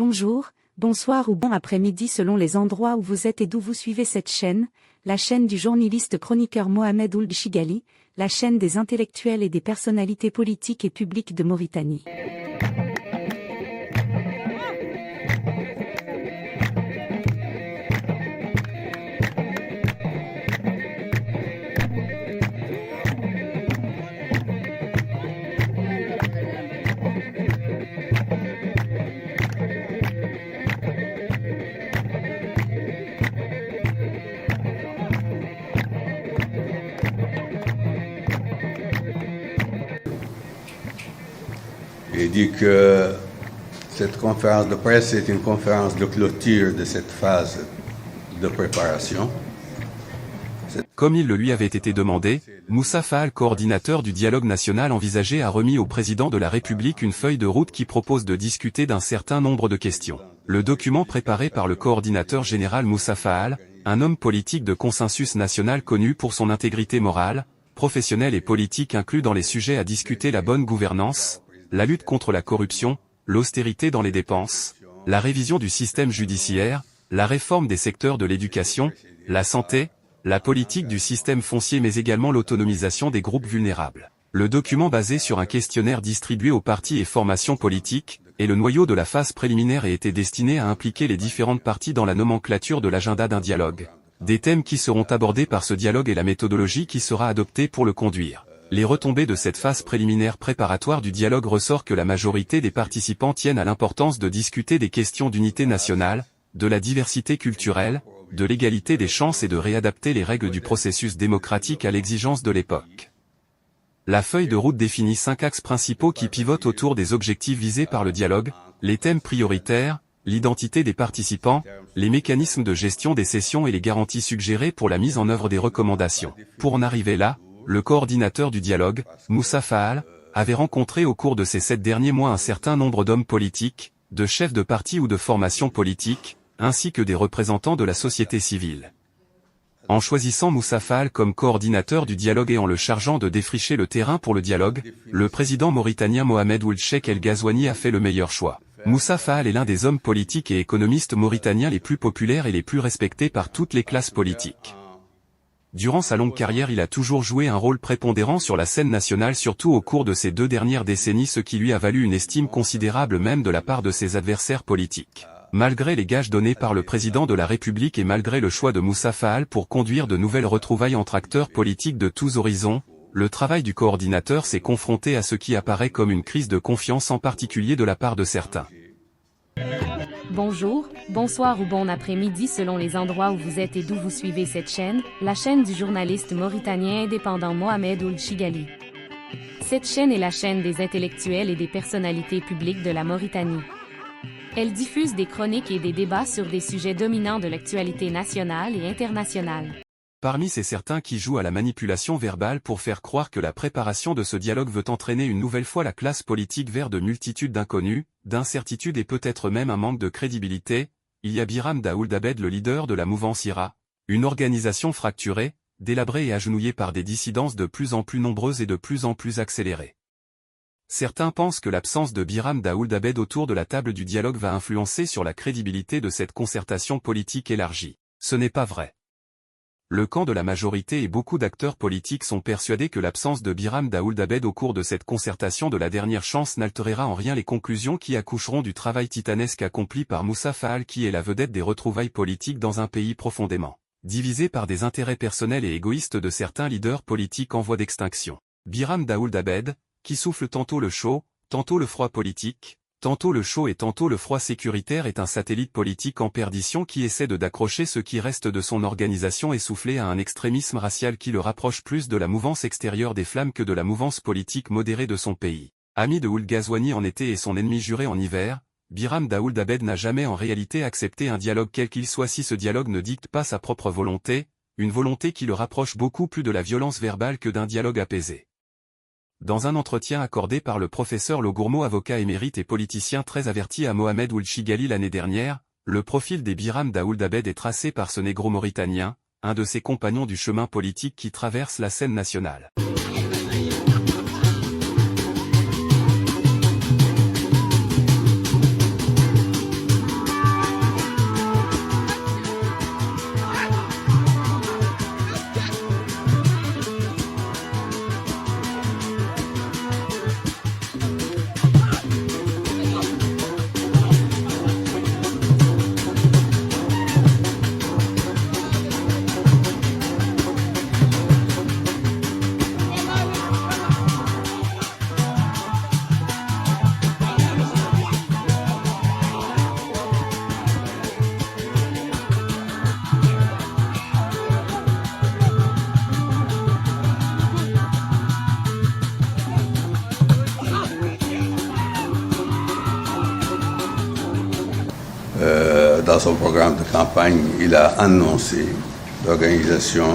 Bonjour, bonsoir ou bon après-midi selon les endroits où vous êtes et d'où vous suivez cette chaîne, la chaîne du journaliste chroniqueur Mohamed Ould Chigali, la chaîne des intellectuels et des personnalités politiques et publiques de Mauritanie. Il dit que cette conférence de presse est une conférence de clôture de cette phase de préparation. Comme il le lui avait été demandé, Moussa Fall, coordinateur du dialogue national envisagé, a remis au président de la République une feuille de route qui propose de discuter d'un certain nombre de questions. Le document préparé par le coordinateur général Moussa Fall, un homme politique de consensus national connu pour son intégrité morale, professionnelle et politique, inclut dans les sujets à discuter la bonne gouvernance, la lutte contre la corruption, l'austérité dans les dépenses, la révision du système judiciaire, la réforme des secteurs de l'éducation, la santé, la politique du système foncier mais également l'autonomisation des groupes vulnérables. Le document basé sur un questionnaire distribué aux partis et formations politiques, et le noyau de la phase préliminaire a été destiné à impliquer les différentes parties dans la nomenclature de l'agenda d'un dialogue. Des thèmes qui seront abordés par ce dialogue et la méthodologie qui sera adoptée pour le conduire. Les retombées de cette phase préliminaire préparatoire du dialogue ressort que la majorité des participants tiennent à l'importance de discuter des questions d'unité nationale, de la diversité culturelle, de l'égalité des chances et de réadapter les règles du processus démocratique à l'exigence de l'époque. La feuille de route définit 5 axes principaux qui pivotent autour des objectifs visés par le dialogue, les thèmes prioritaires, l'identité des participants, les mécanismes de gestion des sessions et les garanties suggérées pour la mise en œuvre des recommandations. Pour en arriver là, le coordinateur du dialogue, Moussa Fall, avait rencontré au cours de ces 7 derniers mois un certain nombre d'hommes politiques, de chefs de parti ou de formations politiques, ainsi que des représentants de la société civile. En choisissant Moussa Fall comme coordinateur du dialogue et en le chargeant de défricher le terrain pour le dialogue, le président mauritanien Mohamed Ould Cheikh El Ghazouani a fait le meilleur choix. Moussa Fall est l'un des hommes politiques et économistes mauritaniens les plus populaires et les plus respectés par toutes les classes politiques. Durant sa longue carrière, il a toujours joué un rôle prépondérant sur la scène nationale, surtout au cours de ces 2 dernières décennies, ce qui lui a valu une estime considérable même de la part de ses adversaires politiques. Malgré les gages donnés par le président de la République et malgré le choix de Moussa Fall pour conduire de nouvelles retrouvailles entre acteurs politiques de tous horizons, le travail du coordinateur s'est confronté à ce qui apparaît comme une crise de confiance, en particulier de la part de certains. Bonjour, bonsoir ou bon après-midi selon les endroits où vous êtes et d'où vous suivez cette chaîne, la chaîne du journaliste mauritanien indépendant Mohamed Ould Chigali. Cette chaîne est la chaîne des intellectuels et des personnalités publiques de la Mauritanie. Elle diffuse des chroniques et des débats sur des sujets dominants de l'actualité nationale et internationale. Parmi ces certains qui jouent à la manipulation verbale pour faire croire que la préparation de ce dialogue veut entraîner une nouvelle fois la classe politique vers de multitudes d'inconnus, d'incertitudes et peut-être même un manque de crédibilité, il y a Biram Daould Abed, le leader de la mouvance IRA, une organisation fracturée, délabrée et agenouillée par des dissidences de plus en plus nombreuses et de plus en plus accélérées. Certains pensent que l'absence de Biram Daould Abed autour de la table du dialogue va influencer sur la crédibilité de cette concertation politique élargie. Ce n'est pas vrai. Le camp de la majorité et beaucoup d'acteurs politiques sont persuadés que l'absence de Biram Daould Abed au cours de cette concertation de la dernière chance n'altérera en rien les conclusions qui accoucheront du travail titanesque accompli par Moussa Fall, qui est la vedette des retrouvailles politiques dans un pays profondément divisé par des intérêts personnels et égoïstes de certains leaders politiques en voie d'extinction. Biram Daould Abed, qui souffle tantôt le chaud, tantôt le froid politique, tantôt le chaud et tantôt le froid sécuritaire, est un satellite politique en perdition qui essaie d'accrocher ce qui reste de son organisation essoufflée à un extrémisme racial qui le rapproche plus de la mouvance extérieure des flammes que de la mouvance politique modérée de son pays. Ami de Ould Ghazouani en été et son ennemi juré en hiver, Biram Daould Abed n'a jamais en réalité accepté un dialogue quel qu'il soit si ce dialogue ne dicte pas sa propre volonté, une volonté qui le rapproche beaucoup plus de la violence verbale que d'un dialogue apaisé. Dans un entretien accordé par le professeur Logourmo, avocat émérite et politicien très averti, à Mohamed Ould Chigali l'année dernière, le profil des Biram Daould Abed est tracé par ce négro-mauritanien, un de ses compagnons du chemin politique qui traverse la scène nationale. dans son programme de campagne, il a annoncé l'organisation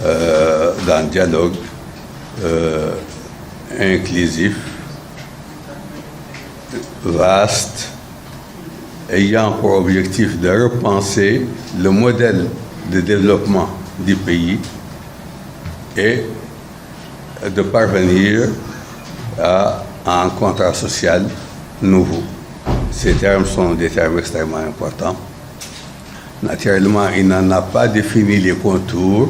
d'un dialogue inclusif, vaste, ayant pour objectif de repenser le modèle de développement du pays et de parvenir à un contrat social nouveau. Ces termes sont des termes extrêmement importants. Naturellement, il n'en a pas défini les contours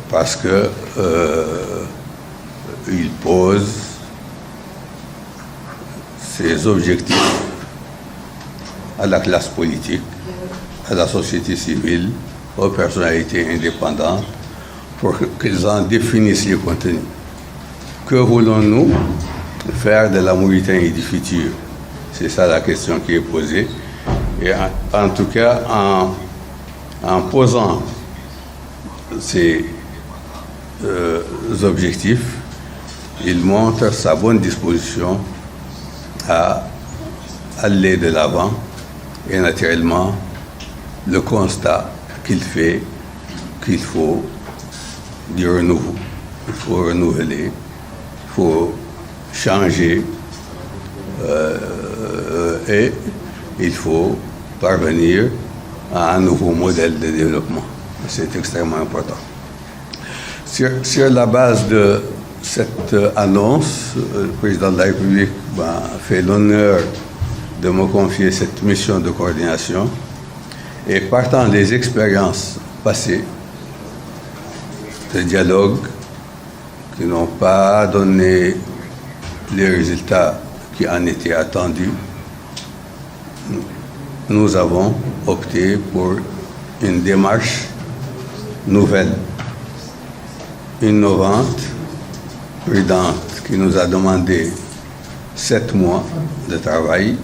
parce que il pose ses objectifs à la classe politique, à la société civile, aux personnalités indépendantes, pour qu'ils en définissent les contenus. Que voulons-nous faire de la Mauritanie du futur? C'est ça la question qui est posée. Et en tout cas, en posant ces objectifs, il montre sa bonne disposition à aller de l'avant et naturellement le constat qu'il fait qu'il faut du renouveau, il faut renouveler, il faut changer et il faut parvenir à un nouveau modèle de développement. C'est extrêmement important. Sur la base de cette annonce, le président de la République m'a fait l'honneur de me confier cette mission de coordination et partant des expériences passées, de dialogue qui n'ont pas donné les résultats qui en étaient attendus, nous avons opté pour une démarche nouvelle, innovante, prudente, qui nous a demandé 7 mois de travail,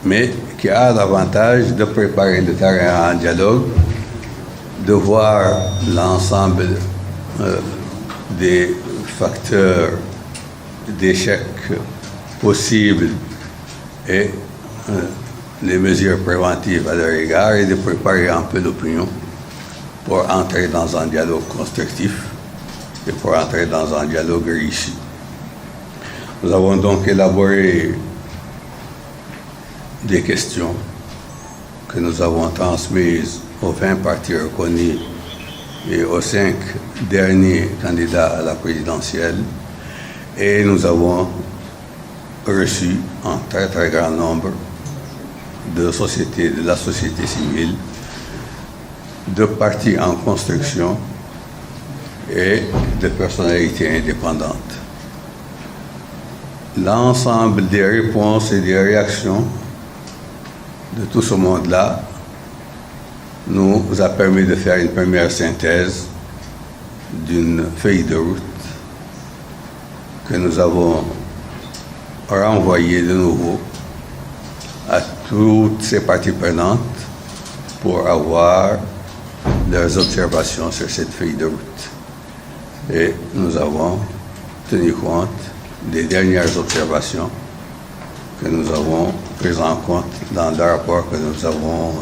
mais qui a l'avantage de préparer le terrain à un dialogue, de voir l'ensemble des facteurs d'échec possibles et les mesures préventives à leur égard et de préparer un peu l'opinion pour entrer dans un dialogue constructif et pour entrer dans un dialogue riche. Nous avons donc élaboré des questions que nous avons transmises aux 20 partis reconnus et aux 5 derniers candidats à la présidentielle, et nous avons reçu un très très grand nombre de la société civile, de partis en construction et de personnalités indépendantes. L'ensemble des réponses et des réactions de tout ce monde-là nous a permis de faire une première synthèse d'une feuille de route que nous avons renvoyée de nouveau à toutes ces parties prenantes pour avoir leurs observations sur cette feuille de route. Et nous avons tenu compte des dernières observations que nous avons prises en compte dans le rapport que nous avons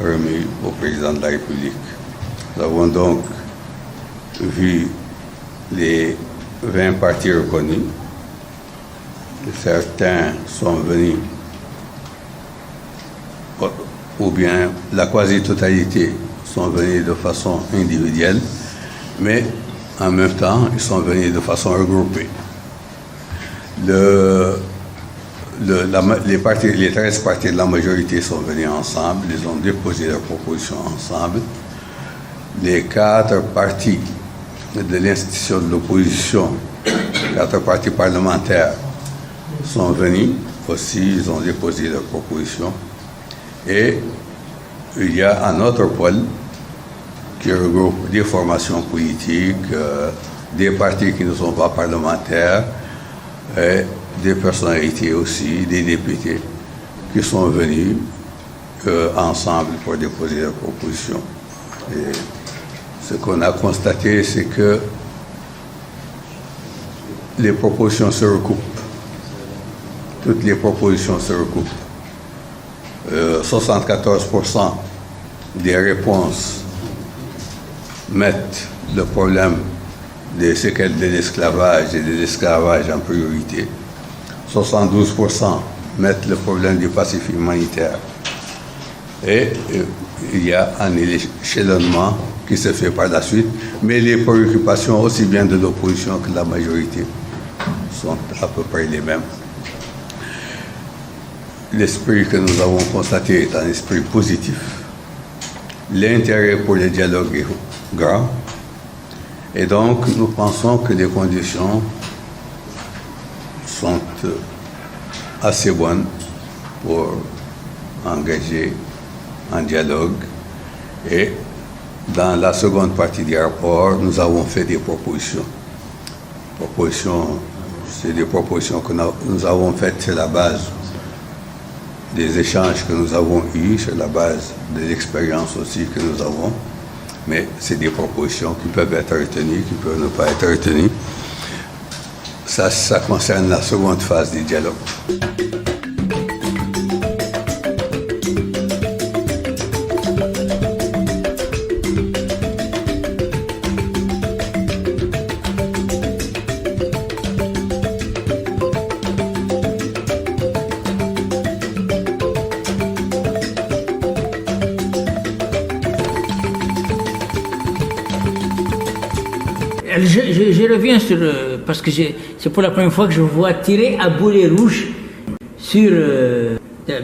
remis au président de la République. Nous avons donc vu les 20 partis reconnus. Certains sont venus, ou bien la quasi-totalité sont venus de façon individuelle, mais en même temps, ils sont venus de façon regroupée. Les 13 partis de la majorité sont venus ensemble, ils ont déposé leurs propositions ensemble. Les 4 partis de l'institution de l'opposition, 4 partis parlementaires, sont venus aussi, ils ont déposé leurs propositions. Et il y a un autre pôle qui regroupe des formations politiques, des partis qui ne sont pas parlementaires, et des personnalités aussi, des députés qui sont venus ensemble pour déposer leurs propositions. Et ce qu'on a constaté, c'est que les propositions se recoupent. Toutes les propositions se recoupent. 74% des réponses mettent le problème des séquelles de l'esclavage et de l'esclavage en priorité. 72% mettent le problème du passif humanitaire. Et il y a un échelonnement qui se fait par la suite, mais les préoccupations aussi bien de l'opposition que de la majorité sont à peu près les mêmes. L'esprit que nous avons constaté est un esprit positif. L'intérêt pour le dialogue est grand. Et donc, nous pensons que les conditions sont assez bonnes pour engager un dialogue. Et dans la seconde partie du rapport, nous avons fait des propositions. C'est des propositions que nous avons faites sur la base des échanges que nous avons eus, sur la base de l'expérience aussi que nous avons. Mais c'est des propositions qui peuvent être retenues, qui peuvent ne pas être retenues. Ça concerne la seconde phase du dialogue. Je reviens sur... parce que c'est pour la première fois que je vois tirer à boulet rouge sur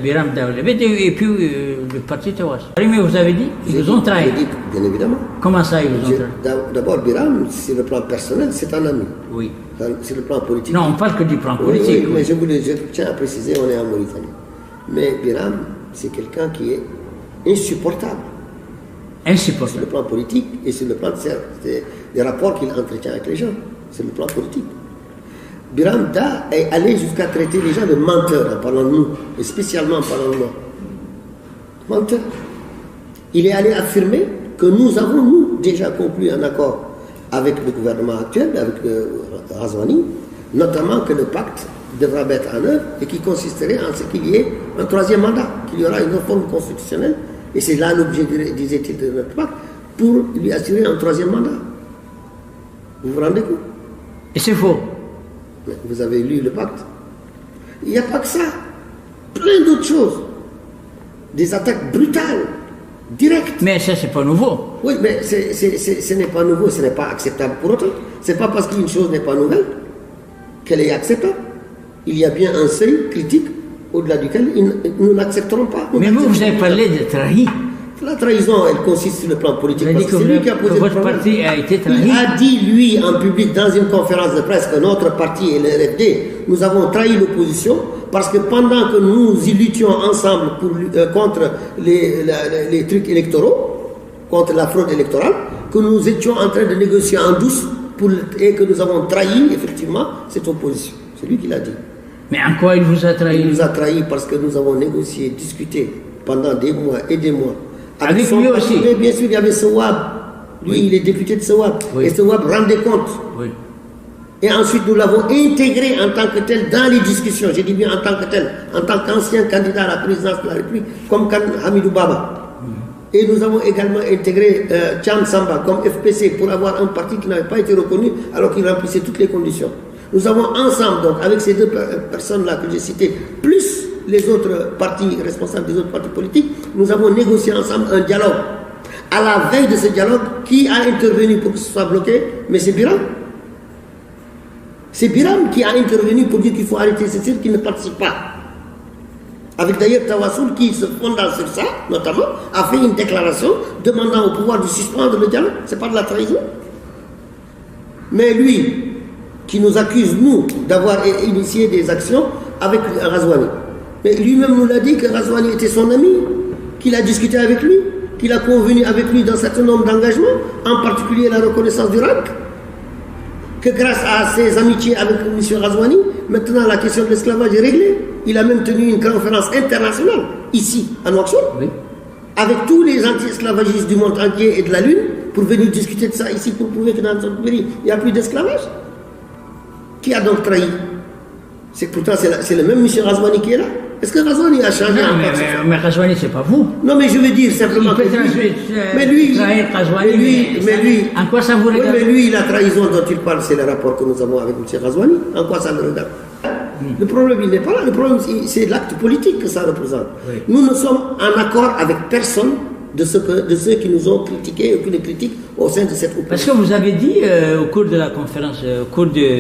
Biram Daoulebed et puis le parti Tawas. Mais vous avez dit, ils vous ont trahi. Bien évidemment. Comment ça, ils vous ont trahi? D'abord, Biram, sur le plan personnel, c'est un ami. Oui. Sur le plan politique. Non, on parle que du plan politique. Oui, mais je tiens à préciser, on est en Mauritanie. Mais Biram, c'est quelqu'un qui est insupportable. Insupportable. Sur le plan politique et sur le plan des rapports qu'il entretient avec les gens. C'est le plan politique. Biram Da est allé jusqu'à traiter les gens de menteurs en parlant de nous, et spécialement en parlant de moi. Menteurs. Il est allé affirmer que nous avons, nous, déjà conclu un accord avec le gouvernement actuel, avec Razouani, notamment que le pacte devra mettre en œuvre et qui consisterait en ce qu'il y ait un troisième mandat, qu'il y aura une réforme constitutionnelle, et c'est là l'objet, disait-il, de notre pacte, pour lui assurer un troisième mandat. Vous vous rendez compte? Et c'est faux. Vous avez lu le pacte. Il n'y a pas que ça. Plein d'autres choses. Des attaques brutales, directes. Mais ça, c'est pas nouveau. Oui, mais ce n'est pas nouveau, ce n'est pas acceptable pour autant. Ce n'est pas parce qu'une chose n'est pas nouvelle qu'elle est acceptable. Il y a bien un seuil critique au-delà duquel nous n'accepterons pas. Mais vous avez parlé de trahi. La trahison, elle consiste sur le plan politique. Vous avez dit c'est lui qui a posé le votre problème. parti a été trahi. Il a dit, lui, en public, dans une conférence de presse, que notre parti et le RFD, nous avons trahi l'opposition parce que pendant que nous y luttions ensemble contre les trucs électoraux, contre la fraude électorale, que nous étions en train de négocier en douce et que nous avons trahi, effectivement, cette opposition. C'est lui qui l'a dit. Mais en quoi il vous a trahi? Il nous a trahi parce que nous avons négocié, discuté pendant des mois et des mois. Avec lui aussi. Mais bien sûr, il y avait Sewab. Lui, oui. Il est député de Sewab. Oui. Et Sewab rendait compte. Oui. Et ensuite, nous l'avons intégré en tant que tel dans les discussions. Je dis bien en tant que tel, en tant qu'ancien candidat à la présidence de la République, comme Hamidou Baba. Et nous avons également intégré Tcham Samba comme FPC pour avoir un parti qui n'avait pas été reconnu alors qu'il remplissait toutes les conditions. Nous avons ensemble, donc, avec ces deux personnes-là que j'ai citées, plus les autres partis responsables des autres partis politiques, nous avons négocié ensemble un dialogue. À la veille de ce dialogue, qui a intervenu pour que ce soit bloqué? Mais c'est Biram. C'est Biram qui a intervenu pour dire qu'il faut arrêter ce cirque, qui ne participe pas. Avec d'ailleurs Tawassoul qui, se fondant sur ça, notamment, a fait une déclaration demandant au pouvoir de suspendre le dialogue. C'est pas de la trahison. Mais lui, qui nous accuse, nous, d'avoir initié des actions avec Razouani. Mais lui-même nous l'a dit que Razouani était son ami, qu'il a discuté avec lui, qu'il a convenu avec lui d'un certain nombre d'engagements, en particulier la reconnaissance du RAC, que grâce à ses amitiés avec M. Razouani, maintenant la question de l'esclavage est réglée. Il a même tenu une conférence internationale, ici, à Nouakchott, oui, avec tous les anti-esclavagistes du monde entier et de la Lune, pour venir discuter de ça ici, pour prouver que dans notre pays, il n'y a plus d'esclavage. Qui a donc trahi? C'est pourtant c'est le même M. Razouani qui est là. Est-ce que Ghazouani a changé Non, encore mais Ghazouani, c'est pas vous. Non, mais je veux dire simplement que mais lui, en quoi ça vous regarde? Oui, mais lui, la trahison dont il parle, c'est le rapport que nous avons avec M. Ghazouani. En quoi ça le regarde? Le problème, il n'est pas là. Le problème, c'est l'acte politique que ça représente. Oui. Nous ne sommes en accord avec personne de ceux qui nous ont critiqués ou qui nous critiquent au sein de cette opposition. Parce que vous avez dit au cours de la conférence, au cours de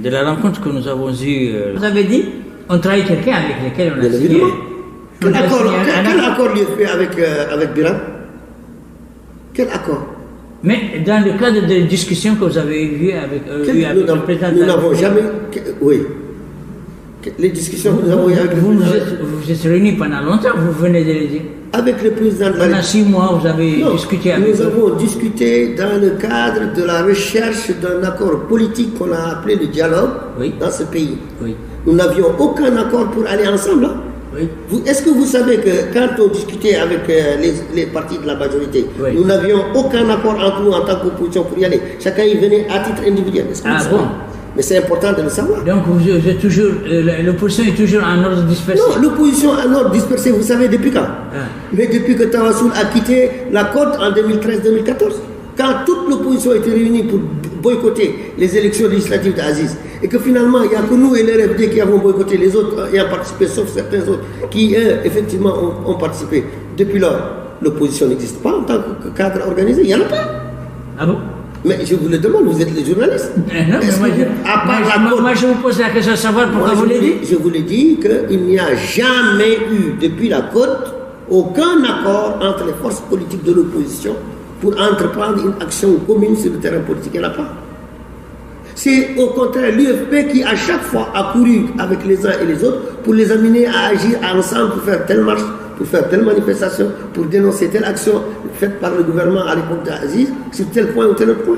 la rencontre que nous avons eue, vous avez dit on trahit quelqu'un avec lequel on a signé. Quel accord lui fait avec Biram? Quel accord? Mais dans le cadre des discussions que vous avez eues avec le président... Nous n'avons jamais... Oui. Les discussions que nous avons eues avec le président... Vous êtes réunis pendant longtemps, vous venez de le dire. Avec le président de la Pendant 6 mois, vous avez discuté avec nous avons discuté dans le cadre de la recherche d'un accord politique qu'on a appelé le dialogue dans ce pays. Oui. Nous n'avions aucun accord pour aller ensemble. Hein? Oui. Est-ce que vous savez que quand on discutait avec les partis de la majorité, nous n'avions aucun accord entre nous en tant qu'opposition pour y aller. Chacun y venait à titre individuel. Bon? Mais c'est important de le savoir. Donc l'opposition est toujours en ordre dispersé? Non, l'opposition en ordre dispersé, vous savez depuis quand? Mais depuis que Tawassoul a quitté la côte en 2013-2014. Quand toute l'opposition était réunie pour boycotter les élections législatives d'Aziz, et que finalement, il n'y a que nous et les RFD qui avons boycotté, les autres ayant participé, sauf certains autres qui, effectivement, ont participé. Depuis lors, l'opposition n'existe pas en tant que cadre organisé. Il n'y en a pas. Ah bon? Mais je vous le demande, vous êtes les journalistes. Non, mais moi je vous pose la question de savoir pourquoi vous l'avez dit. Je vous l'ai dit qu'il n'y a jamais eu, depuis la côte, aucun accord entre les forces politiques de l'opposition pour entreprendre une action commune sur le terrain politique. Il n'y en a pas. C'est au contraire l'UFP qui à chaque fois a couru avec les uns et les autres pour les amener à agir ensemble pour faire telle marche, pour faire telle manifestation, pour dénoncer telle action faite par le gouvernement à l'époque d'Aziz sur tel point ou tel autre point.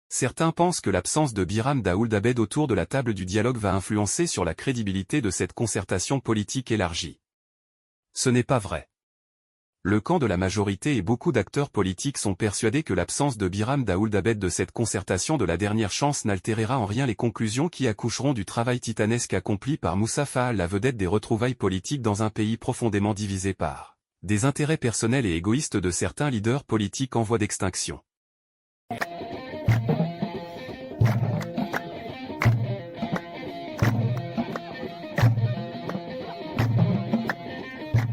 Certains pensent que l'absence de Biram Daould Abed autour de la table du dialogue va influencer sur la crédibilité de cette concertation politique élargie. Ce n'est pas vrai. Le camp de la majorité et beaucoup d'acteurs politiques sont persuadés que l'absence de Biram Daould Abed de cette concertation de la dernière chance n'altérera en rien les conclusions qui accoucheront du travail titanesque accompli par Moussa Fall, la vedette des retrouvailles politiques dans un pays profondément divisé par des intérêts personnels et égoïstes de certains leaders politiques en voie d'extinction.